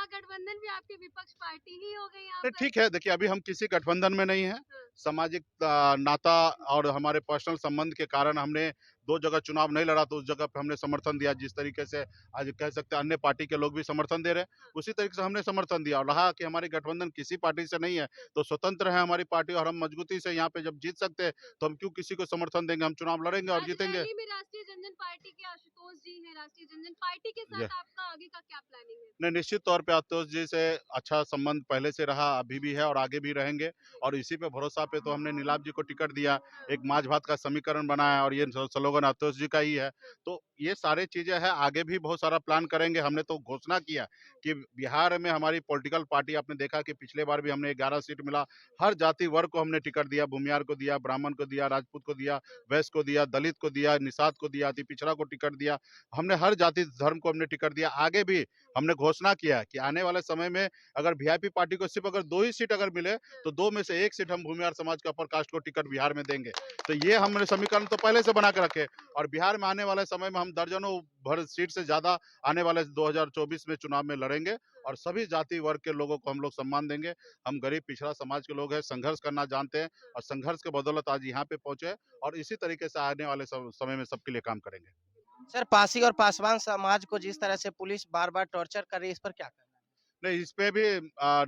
महागठबंधन भी आपकी विपक्ष पार्टी ही हो गई यहाँ नहीं, पर। ठीक है, देखिए अभी हम किसी गठबंधन में नहीं है। हाँ। सामाजिक नाता और हमारे पर्सनल संबंध के कारण हमने 2 जगह चुनाव नहीं लड़ा, तो उस जगह पे हमने समर्थन दिया। जिस तरीके से आज कह सकते हैं अन्य पार्टी के लोग भी समर्थन दे रहे हैं, उसी तरीके से हमने समर्थन दिया। और रहा कि हमारी गठबंधन किसी पार्टी से नहीं है, तो स्वतंत्र है हमारी पार्टी और हम मजबूती से यहाँ पे जब जीत सकते हैं, तो हम क्यों किसी को समर्थन देंगे? हम चुनाव लड़ेंगे और आज जीतेंगे। रैली में राष्ट्रीय जनजन पार्टी के आशुतोष जी हैं। राष्ट्रीय जनजन पार्टी के जी। साथ आपका आगे का क्या प्लानिंग है? नहीं, निश्चित तौर पे आशुतोष जी से अच्छा संबंध पहले से रहा, अभी भी है और आगे भी रहेंगे। और इसी पे भरोसा पे तो हमने नीलाभ जी को टिकट दिया, एक माछ-भात का समीकरण बनाया और ये स्लोगन आशुतोष जी का ही है। तो ये सारी चीज़ें हैं, आगे भी बहुत सारा प्लान करेंगे। हमने तो घोषणा किया कि बिहार में हमारी पॉलिटिकल पार्टी, आपने देखा कि पिछले बार भी हमने 11 सीट मिला। हर जाति वर्ग को हमने टिकट दिया, भूमिहार को दिया, ब्राह्मण को दिया, राजपूत को दिया, वैश्य को दिया, दलित को दिया, निषाद को दिया, अति पिछड़ा को टिकट दिया। हमने हर जाति धर्म को हमने टिकट दिया। आगे भी हमने घोषणा किया है कि आने वाले समय में अगर वीआईपी पार्टी को सिर्फ अगर 2 ही सीट अगर मिले, तो 2 में से 1 सीट हम भूमिहार समाज के अपर कास्ट को टिकट बिहार में देंगे। तो ये हमने समीकरण तो पहले से बना के रखे और बिहार में आने वाले समय में हम दर्जनों भर सीट से ज़्यादा आने वाले 2024 में चुनाव में लड़ेंगे और सभी जाति वर्ग के लोगों को हम लोग सम्मान देंगे। हम गरीब पिछड़ा समाज के लोग हैं, संघर्ष करना जानते हैं और संघर्ष के बदौलत आज यहाँ पे पहुँचे हैं और इसी तरीके से आने वाले समय में सबके लिए काम करेंगे। सर, पासी और पासवान समाज को जिस तरह से पुलिस बार-बार टॉर्चर कर रही है, इस पर क्या कहना है? नहीं, इस पे भी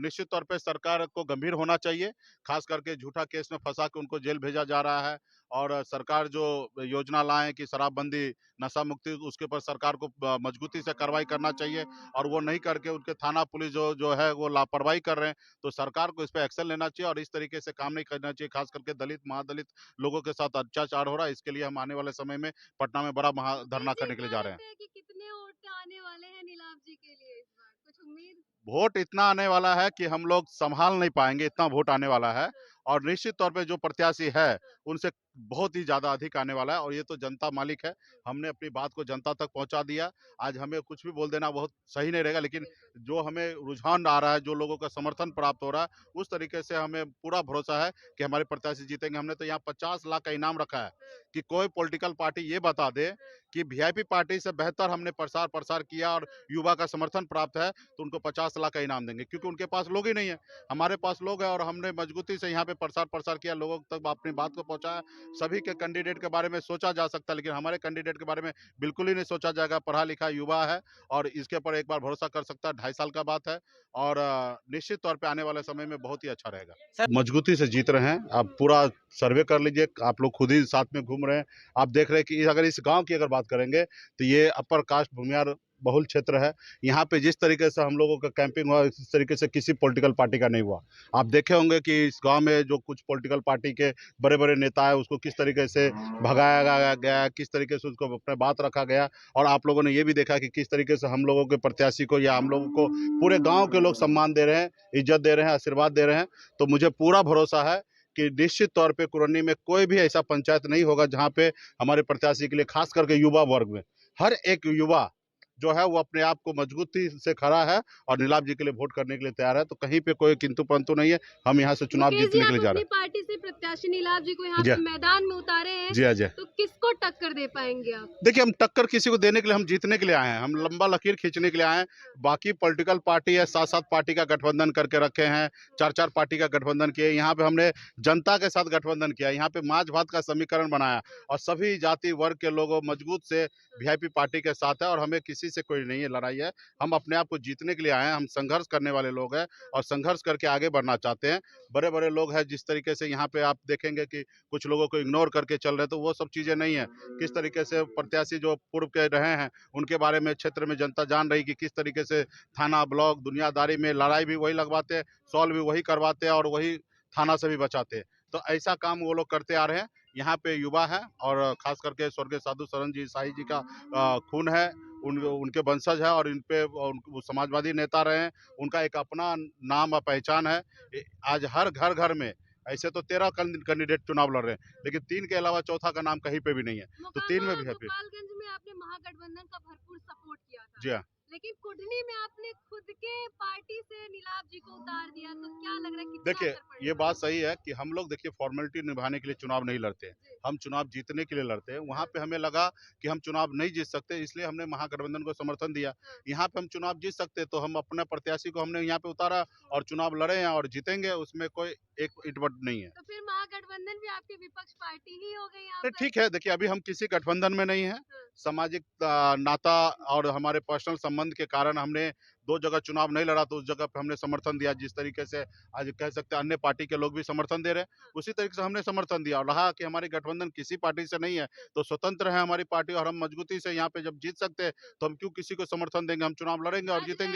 निश्चित तौर पे सरकार को गंभीर होना चाहिए। ख़ास करके झूठा केस में फँसा के उनको जेल भेजा जा रहा है और सरकार जो योजना लाए कि शराबबंदी, नशा मुक्ति, उसके ऊपर सरकार को मजबूती से कार्रवाई करना चाहिए और वो नहीं करके उनके थाना पुलिस जो जो है वो लापरवाही कर रहे हैं। तो सरकार को इस पे एक्शन लेना चाहिए और इस तरीके से काम नहीं करना चाहिए। ख़ास करके दलित, महादलित लोगों के साथ अत्याचार हो रहा है। इसके लिए हम आने वाले समय में पटना में बड़ा महाधरना कैसी करने के लिए जा रहे हैं। उम्मीद है कि कितने वोट आने वाले हैं नीलाभ जी के लिए इस बार? कुछ उम्मीद? वोट इतना आने वाला है कि हम लोग संभाल नहीं पाएँगे, इतना वोट आने वाला है और निश्चित तौर पे जो प्रत्याशी है, उनसे बहुत ही ज़्यादा अधिक आने वाला है और ये तो जनता मालिक है। हमने अपनी बात को जनता तक पहुँचा दिया। आज हमें कुछ भी बोल देना बहुत सही नहीं रहेगा, लेकिन जो हमें रुझान आ रहा है, जो लोगों का समर्थन प्राप्त हो रहा है, उस तरीके से हमें पूरा भरोसा है कि हमारे प्रत्याशी जीतेंगे। हमने तो यहाँ 50 लाख का इनाम रखा है कि कोई पॉलिटिकल पार्टी ये बता दे कि वीआईपी पार्टी से बेहतर हमने प्रसार किया और युवा का समर्थन प्राप्त है, तो उनको 50 लाख का इनाम देंगे क्योंकि उनके पास लोग ही नहीं है। हमारे पास लोग हैं और हमने मजबूती से यहाँ पे प्रसार किया, लोगों तक अपनी बात को पहुँचाया। सभी के कैंडिडेट के बारे में सोचा जा सकता है, लेकिन हमारे कैंडिडेट के बारे में बिल्कुल ही नहीं सोचा जाएगा। पढ़ा-लिखा युवा है और इसके ऊपर एक बार भरोसा कर सकता है, 2.5 साल का बात है और निश्चित तौर पे आने वाले समय में बहुत ही अच्छा रहेगा। सर, मजबूती से जीत रहे हैं, आप पूरा सर्वे कर लीजिए, आप लोग खुद ही साथ में घूम रहे हैं। आप देख रहे हैं कि अगर इस गाँव की अगर बात करेंगे, तो ये अपर कास्ट भूमिहार बहुल क्षेत्र है। यहाँ पे जिस तरीके से हम लोगों का कैंपिंग हुआ, इस तरीके से किसी पॉलिटिकल पार्टी का नहीं हुआ। आप देखे होंगे कि इस गाँव में जो कुछ पॉलिटिकल पार्टी के बड़े-बड़े नेता हैं, उसको किस तरीके से भगाया गया, किस तरीके से उसको अपने बात रखा गया और आप लोगों ने ये भी देखा कि किस तरीके से हम लोगों के प्रत्याशी को या हम लोगों को पूरे गाँव के लोग सम्मान दे रहे हैं, इज़्ज़त दे रहे हैं, आशीर्वाद दे रहे हैं। तो मुझे पूरा भरोसा है कि निश्चित तौर पे कुरनी में कोई भी ऐसा पंचायत नहीं होगा जहाँ पे हमारे प्रत्याशी के लिए, खास करके युवा वर्ग में, हर एक युवा जो है वो अपने आप को मजबूती से खड़ा है और नीलाभ जी के लिए वोट करने के लिए तैयार है। तो कहीं पे कोई किंतु-परंतु नहीं है। हम यहाँ से चुनाव मुकेश जी, जीतने के आप लिए जा अपनी रहे हैं। पार्टी से प्रत्याशी नीलाभ जी को यहाँ जी पे हाँ। मैदान में उतारे हैं, जी हाँ, जी हाँ। तो किसको टक्कर दे पाएंगे आप? देखिए, हम टक्कर किसी को देने के लिए, हम जीतने के लिए आए हैं। हम लंबा लकीर खींचने के लिए आए हैं। बाकी पॉलिटिकल पार्टी है, 7-7 पार्टी का गठबंधन करके रखे हैं, 4-4 पार्टी का गठबंधन किए। यहाँ पे हमने जनता के साथ गठबंधन किया। यहाँ पे माछ-भात का समीकरण बनाया और सभी जाति वर्ग के लोगों मजबूत से वीआईपी पार्टी के साथ है और हमें किसी से कोई नहीं है लड़ाई है। हम अपने आप को जीतने के लिए आए हैं। हम संघर्ष करने वाले लोग हैं और संघर्ष करके आगे बढ़ना चाहते हैं। बड़े-बड़े लोग हैं, जिस तरीके से यहाँ पे आप देखेंगे कि कुछ लोगों को इग्नोर करके चल रहे हैं, तो वो सब चीज़ें नहीं है। किस तरीके से प्रत्याशी जो पूर्व के रहे हैं, उनके बारे में क्षेत्र में जनता जान रही कि किस तरीके से थाना, ब्लॉक, दुनियादारी में लड़ाई भी वही लगवाते हैं, सॉल्व भी वही करवाते हैं और वही थाना से भी बचाते हैं। तो ऐसा काम वो लोग करते आ रहे हैं। यहाँ पे युवा है और खास करके स्वर्गीय साधु शरण जी साईं जी का खून है, उनके वंशज है और इन पे वो समाजवादी नेता रहे हैं। उनका एक अपना नाम और पहचान है। आज हर घर-घर में ऐसे तो 13 कैंडिडेट चुनाव लड़ रहे हैं, लेकिन 3 के अलावा चौथा का नाम कहीं पे भी नहीं है। तो 3 में भी है। गोपालगंज में आपने महागठबंधन का भरपूर सपोर्ट किया था, जी हाँ। लेकिन कुढ़नी में आपने खुद के पार्टी से नीलाभ जी को उतार दिया, तो क्या लग रहा है कितना देखिए, असर पड़ेगा? ये बात सही है कि हम लोग देखिए फॉर्मेलिटी निभाने के लिए चुनाव नहीं लड़ते हैं। जी। हम चुनाव जीतने के लिए लड़ते हैं। वहाँ पे हमें लगा कि हम चुनाव नहीं जीत सकते, इसलिए हमने महागठबंधन को समर्थन दिया। हाँ। यहाँ पे हम चुनाव जीत सकते, तो हम अपने प्रत्याशी को हमने यहाँ पे उतारा और चुनाव लड़े हैं और जीतेंगे, उसमें कोई एक इटवट नहीं है। तो फिर महागठबंधन भी आपकी विपक्ष पार्टी ही हो गई यहाँ नहीं, पर? ठीक है, देखिए अभी हम किसी गठबंधन में नहीं हैं। हाँ। सामाजिक नाता और हमारे पर्सनल संबंध के कारण हमने 2 जगह चुनाव नहीं लड़ा, तो उस जगह पे हमने समर्थन दिया। जिस तरीके से आज कह सकते हैं अन्य पार्टी के लोग भी समर्थन दे रहे हैं, हाँ। उसी तरीके से हमने समर्थन दिया और रहा कि हमारी गठबंधन किसी पार्टी से नहीं है, तो स्वतंत्र है हमारी पार्टी और हम मजबूती से यहाँ पे जब जीत सकते हैं, तो हम क्यों किसी को समर्थन देंगे? हम चुनाव लड़ेंगे और आज जीतेंगे।